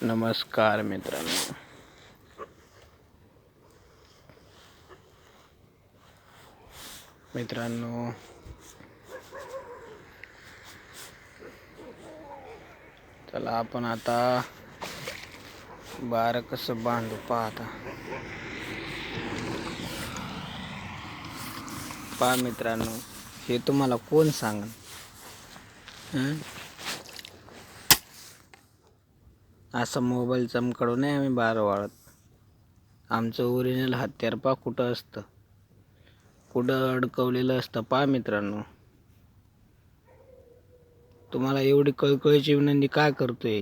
नमस्कार मित्रांनो. चला आपण आता बार कसं बांधू पाहता. पहा मित्रांनो, हे तुम्हाला कोण सांगन? असं मोबाईल चमकडू नाही आम्ही बार वाळत. आमचं ओरिजिनल हत्यार पहा कुठं असतं, कुठं अडकवलेलं असतं. पहा मित्रांनो, तुम्हाला एवढी कळकळीची विनंती काय करतोय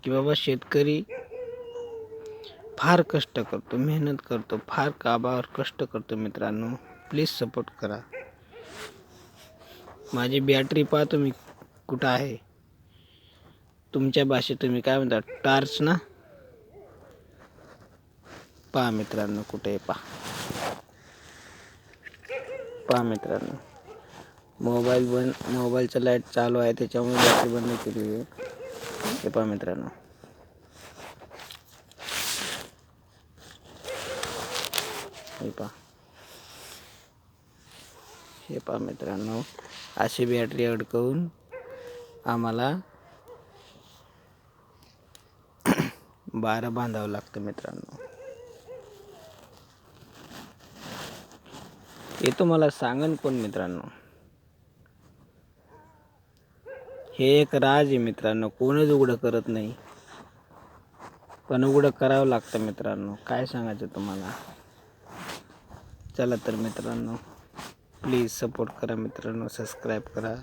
की बाबा, शेतकरी फार कष्ट करतो, मेहनत करतो, फार काबार कष्ट करतो. मित्रांनो, प्लीज सपोर्ट करा. माझी बॅटरी पहा तुम्ही कुठं आहे. तुमच्या भाषेत तुम्ही काय म्हणता, टार्च ना? पहा मित्रांनो कुठे आहे, पहा मित्रांनो, मोबाईलचं लाईट चालू आहे त्याच्यामुळे बॅटरी बंद केली आहे. हे पहा मित्रांनो, हे पहा मित्रांनो, अशी बॅटरी अडकवून आम्हाला बारं बांधावं लागतं. मित्रांनो, हे तुम्हाला सांगन कोण? मित्रांनो, हे एक राज आहे मित्रांनो, कोणच उघडं करत नाही, पण उघडं करावं लागतं. मित्रांनो, काय सांगायचं तुम्हाला. चला तर मित्रांनो, प्लीज सपोर्ट करा. मित्रांनो, सबस्क्राईब करा.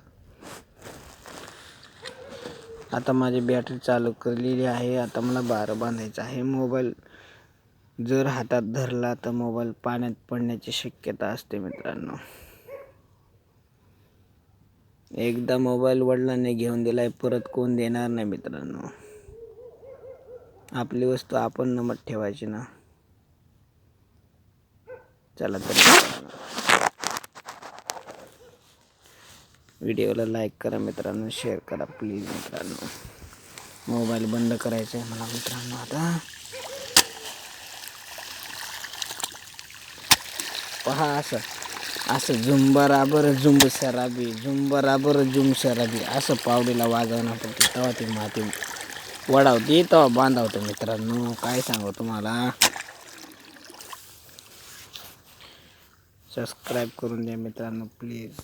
आता माझी बॅटरी चालू केलेली आहे. आता मला बारं बांधायचं आहे. मोबाईल जर हातात धरला तर मोबाईल पाण्यात पडण्याची शक्यता असते. मित्रांनो, एकदा मोबाईल वडिलांनी घेऊन दिलाय, परत कोण देणार नाही. मित्रांनो, आपली वस्तू आपण नमत ठेवायची ना. चला तर व्हिडिओला लाईक करा मित्रांनो, शेअर करा प्लीज. मित्रांनो, मोबाईल बंद करायचा आहे मला. मित्रांनो, आता पहा, असं झुम बराबर झुंब शराबी, झुम बराबर झुम शराबी असं पावडीला वाजवणं पडते, तेव्हा ती माती वडावती, तेव्हा बांधावतं. मित्रांनो, काय सांगू तुम्हाला. सबस्क्राईब करून द्या मित्रांनो प्लीज.